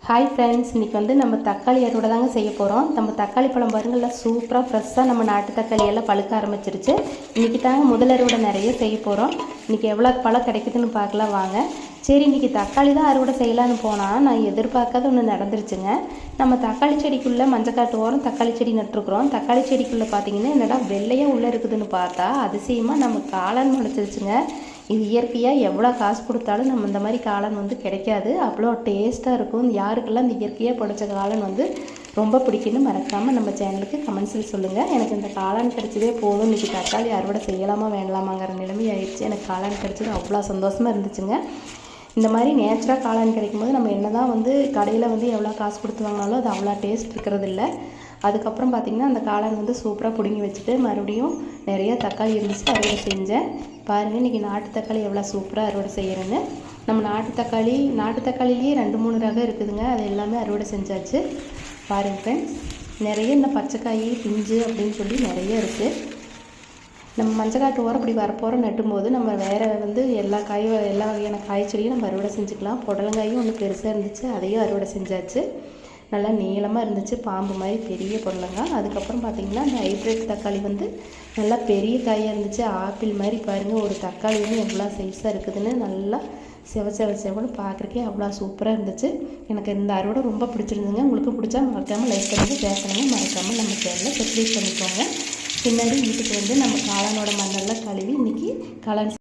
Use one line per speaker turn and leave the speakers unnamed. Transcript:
Hi friends, இன்றைக்கி நம்ம தக்காளி அறுவடை தாங்க செய்ய போகிறோம். நம்ம தக்காளி பழம் பாருங்கள்ல சூப்பராக ஃப்ரெஷ்ஷாக நம்ம நாட்டு தக்காளி எல்லாம் பழுக்க ஆரம்பிச்சிருச்சு. இன்றைக்கி தாங்க முதல் அறுவடை நிறைய செய்ய போகிறோம். இன்றைக்கி எவ்வளோ பழம் கிடைக்குதுன்னு பார்க்கலாம் வாங்க. சரி, இன்றைக்கி தக்காளி தான் அறுவடை செய்யலான்னு போனால் நான் எதிர்பார்க்காத ஒன்று நடந்துருச்சுங்க. நம்ம தக்காளி செடிக்குள்ளே மஞ்சக்காட்டு ஓரம் தக்காளி செடி நட்டுருக்குறோம். தக்காளி செடிக்குள்ளே பார்த்தீங்கன்னா என்னடா வெள்ளையாக உள்ளே இருக்குதுன்னு பார்த்தா அதிசயமாக நம்ம காளான் முளைச்சிருச்சுங்க. இது இயற்கையாக எவ்வளோ காசு கொடுத்தாலும் நம்ம இந்த மாதிரி காளான் கிடைக்காது. அவ்வளோ டேஸ்ட்டாக இருக்கும். யாருக்கெல்லாம் இந்த இயற்கையாக பிடிச்ச காளான் ரொம்ப பிடிக்குன்னு மறக்காமல் நம்ம சேனலுக்கு கமெண்ட்ஸில் சொல்லுங்கள். எனக்கு இந்த காளான் கிடச்சதே போதும், இன்றைக்கி தக்காளி அறுவடை செய்யலாமா வேண்டாமாங்கிற நிலைமை ஆயிடுச்சு. எனக்கு காளான் கிடச்சது அவ்வளோ சந்தோஷமாக இருந்துச்சுங்க. இந்த மாதிரி நேச்சுரலாக காளான் கிடைக்கும்போது நம்ம என்ன தான் கடையில் எவ்வளோ காசு கொடுத்து வாங்கினாலும் அது அவ்வளோ டேஸ்ட் இருக்கிறது இல்லை. அதுக்கப்புறம் பார்த்திங்கன்னா அந்த காளான் சூப்பராக பிடுங்கி வச்சுட்டு மறுபடியும் நிறைய தக்காளி இருந்துச்சு, அறுவடை செஞ்சேன். பாருங்கள் இன்றைக்கி நாட்டு தக்காளி எவ்வளோ சூப்பராக அறுவடை செய்கிறேன்னு. நம்ம நாட்டு தக்காளிலேயே 2-3 ரகம் இருக்குதுங்க. அது எல்லாமே அறுவடை செஞ்சாச்சு. பாருங்கள் ஃப்ரெண்ட்ஸ், நிறைய இந்த பச்சைக்காய் பிஞ்சு அப்படின்னு சொல்லி நிறைய இருக்குது. நம்ம மஞ்சக்காட்டு ஓரம் இப்படி வரப்போகிற நட்டும்போது நம்ம வேறு எல்லா வகையான காய்ச்செடியும் நம்ம அறுவடை செஞ்சுக்கலாம். புடலங்காயும் ஒன்று பெருசாக இருந்துச்சு, அதையும் அறுவடை செஞ்சாச்சு. நல்லா நீளமாக இருந்துச்சு, பாம்பு மாதிரி பெரிய புடலங்காய். அதுக்கப்புறம் பார்த்திங்கன்னா அந்த ஹைப்ரிட் தக்காளி நல்லா பெரிய காயாக இருந்துச்சு, ஆப்பிள் மாதிரி. பாருங்கள் ஒரு தக்காளி எவ்வளோ சைஸாக இருக்குதுன்னு, நல்லா செவன்னு பார்க்குறக்கே அவ்வளோ சூப்பராக இருந்துச்சு. எனக்கு இந்த அறுவடை ரொம்ப பிடிச்சிருந்துங்க. உங்களுக்கும் பிடிச்சா மறக்காமல் லைக் பண்ணுங்கள், ஷேர் பண்ணுங்கள். மறக்காமல் நம்ம சேனலை சப்ஸ்கிரைப் பண்ணிக்கோங்க. பின்னாடி வீட்டுக்கு நம்ம காளானோட மண்ணெல்லாம் கழுவி இன்றைக்கி காளான்